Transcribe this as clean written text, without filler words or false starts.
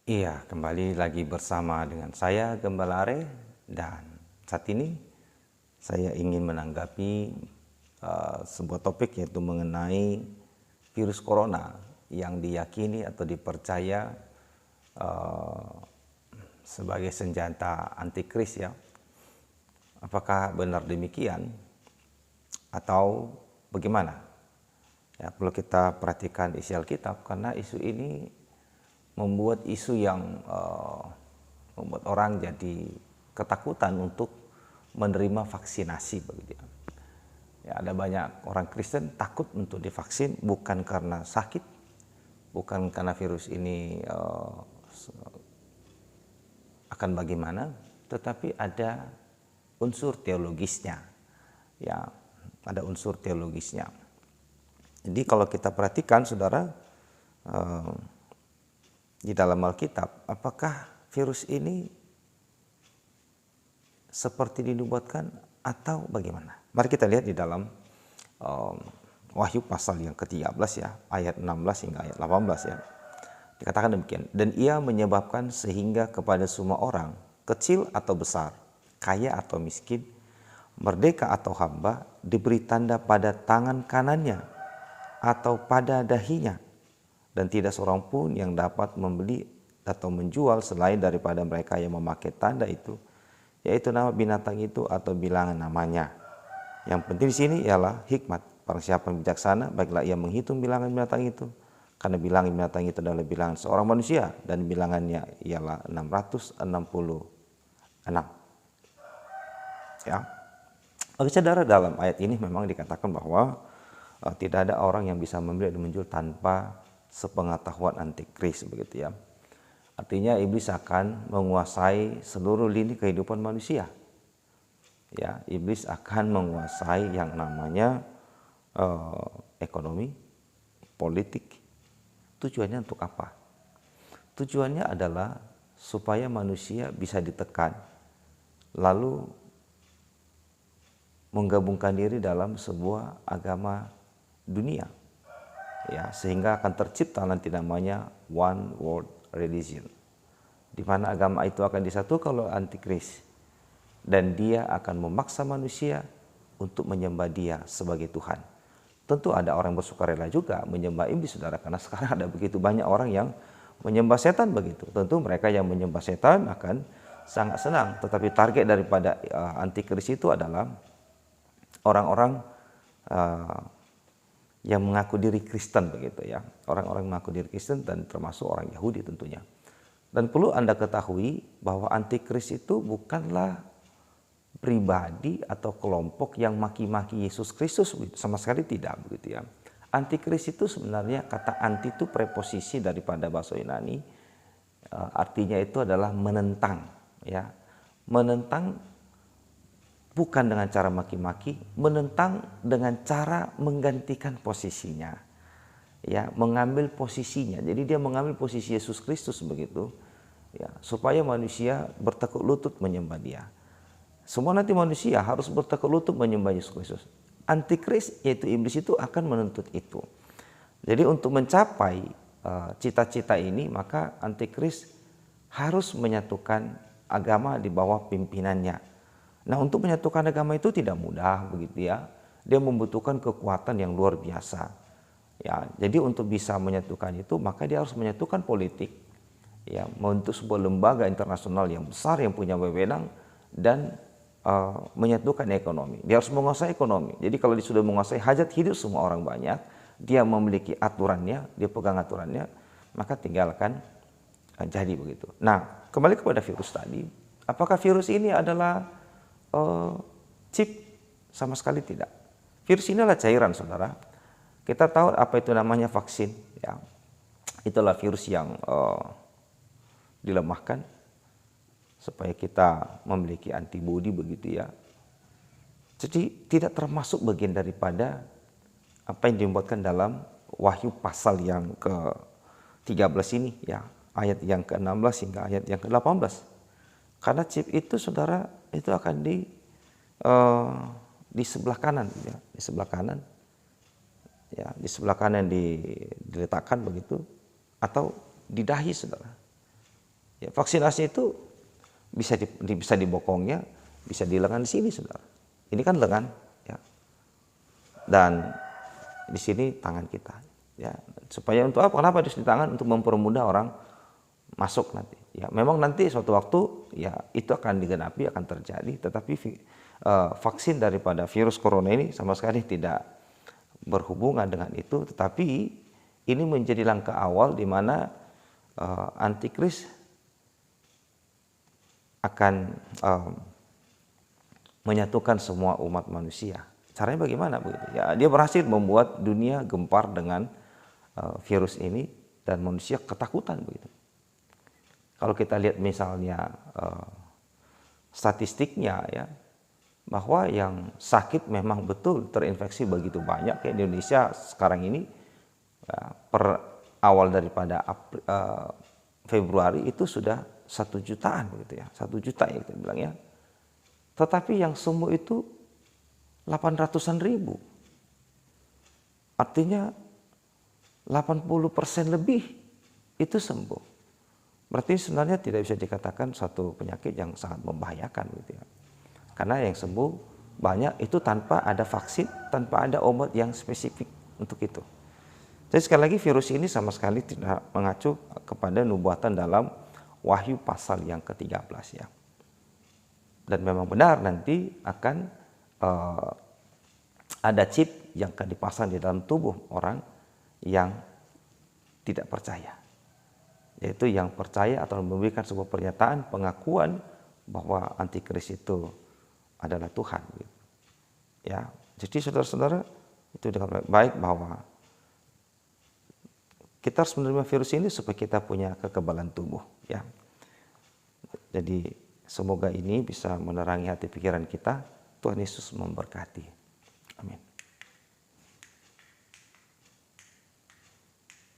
Iya, kembali lagi bersama dengan saya Gembala Are, dan saat ini saya ingin menanggapi sebuah topik, yaitu mengenai virus corona yang diyakini atau dipercaya uh, sebagai senjata antikris ya. Apakah benar demikian atau bagaimana? Ya, perlu kita perhatikan isi Alkitab karena isu ini membuat isu yang membuat orang jadi ketakutan untuk menerima vaksinasi begitu ya. Ya, ada banyak orang Kristen takut untuk divaksin bukan karena sakit, bukan karena virus ini akan bagaimana, tetapi ada unsur teologisnya. Ya, ada unsur teologisnya. Jadi kalau kita perhatikan saudara, di dalam Alkitab, apakah virus ini seperti dinubuatkan atau bagaimana? Mari kita lihat di dalam Wahyu pasal yang ke-13 ya, ayat 16 hingga ayat 18 ya. Dikatakan demikian, dan ia menyebabkan sehingga kepada semua orang, kecil atau besar, kaya atau miskin, merdeka atau hamba, diberi tanda pada tangan kanannya atau pada dahinya, dan tidak seorang pun yang dapat membeli atau menjual selain daripada mereka yang memakai tanda itu, yaitu nama binatang itu atau bilangan namanya. Yang penting di sini ialah hikmat. Barang siapa yang bijaksana, baiklah ia menghitung bilangan binatang itu, karena bilangan binatang itu adalah bilangan seorang manusia, dan bilangannya ialah 666. Ya. Oke saudara, dalam ayat ini memang dikatakan bahwa tidak ada orang yang bisa membeli dan menjual tanpa sepengetahuan antikris begitu ya. Artinya iblis akan menguasai seluruh lini kehidupan manusia. Ya, iblis akan menguasai yang namanya ekonomi, politik. Tujuannya untuk apa? Tujuannya adalah supaya manusia bisa ditekan, lalu menggabungkan diri dalam sebuah agama dunia. Ya, sehingga akan tercipta nanti namanya one world religion, di mana agama itu akan disatukan oleh antikris, dan dia akan memaksa manusia untuk menyembah dia sebagai Tuhan. Tentu ada orang bersukarela juga menyembah iblis saudara, karena sekarang ada begitu banyak orang yang menyembah setan begitu. Tentu mereka yang menyembah setan akan sangat senang, tetapi target daripada antikris itu adalah orang-orang yang mengaku diri Kristen begitu ya. Orang-orang mengaku diri Kristen dan termasuk orang Yahudi tentunya. Dan perlu Anda ketahui bahwa antikris itu bukanlah pribadi atau kelompok yang maki-maki Yesus Kristus, sama sekali tidak begitu ya. Antikris itu sebenarnya, kata anti itu preposisi daripada bahasa Yunani, artinya itu adalah menentang ya. Menentang bukan dengan cara maki-maki, menentang dengan cara menggantikan posisinya. Ya, mengambil posisinya. Jadi dia mengambil posisi Yesus Kristus begitu. Ya, supaya manusia bertekuk lutut menyembah dia. Semua nanti manusia harus bertekuk lutut menyembah Yesus Kristus. Antikris, yaitu iblis, itu akan menuntut itu. Jadi untuk mencapai cita-cita ini, maka antikris harus menyatukan agama di bawah pimpinannya. Nah, untuk menyatukan agama itu tidak mudah begitu ya. Dia membutuhkan kekuatan yang luar biasa. Ya, jadi untuk bisa menyatukan itu, maka dia harus menyatukan politik. Ya, membentuk sebuah lembaga internasional yang besar yang punya wewenang, dan menyatukan ekonomi. Dia harus menguasai ekonomi. Jadi kalau dia sudah menguasai hajat hidup semua orang banyak, dia memiliki aturannya, dia pegang aturannya, maka tinggalkan jadi begitu. Nah, kembali kepada virus tadi, apakah virus ini adalah chip? Sama sekali tidak. Virus ini adalah cairan saudara. Kita tahu apa itu namanya vaksin ya. Itulah virus yang dilemahkan supaya kita memiliki antibodi begitu ya. Jadi tidak termasuk bagian daripada apa yang dibuatkan dalam Wahyu pasal yang ke-13 ini ya, ayat yang ke-16 hingga ayat yang ke-18. Karena chip itu saudara, itu akan di sebelah kanan ya, di sebelah kanan. Ya, di sebelah kanan diletakkan begitu, atau di dahi saudara. Ya, vaksinasi itu bisa di bokongnya, bisa di lengan di sini, saudara. Ini kan lengan, ya. Dan di sini tangan kita, ya. Supaya untuk apa? Kenapa harus di tangan? Untuk mempermudah orang masuk nanti. Ya, memang nanti suatu waktu ya itu akan digenapi, akan terjadi. Tetapi vaksin daripada virus corona ini sama sekali tidak berhubungan dengan itu. Tetapi ini menjadi langkah awal di mana antikris akan menyatukan semua umat manusia. Caranya bagaimana begitu? Ya, dia berhasil membuat dunia gempar dengan virus ini dan manusia ketakutan begitu. Kalau kita lihat misalnya statistiknya ya, bahwa yang sakit memang betul terinfeksi begitu banyak. Kayak di Indonesia sekarang ini ya, per awal daripada Februari itu sudah 1 jutaan begitu ya, 1 juta ya kita bilang ya. Tetapi yang sembuh itu 800-an ribu. Artinya 80% lebih itu sembuh. Berarti sebenarnya tidak bisa dikatakan satu penyakit yang sangat membahayakan gitu ya. Karena yang sembuh banyak itu tanpa ada vaksin, tanpa ada obat yang spesifik untuk itu. Jadi sekali lagi virus ini sama sekali tidak mengacu kepada nubuatan dalam Wahyu pasal yang ke-13 ya. Dan memang benar nanti akan ada chip yang akan dipasang di dalam tubuh orang yang tidak percaya. Yaitu yang percaya atau memberikan sebuah pernyataan, pengakuan bahwa antikris itu adalah Tuhan. Ya, jadi saudara-saudara itu dengan baik bahwa kita harus menerima virus ini supaya kita punya kekebalan tubuh. Ya, jadi semoga ini bisa menerangi hati pikiran kita. Tuhan Yesus memberkati. Amin.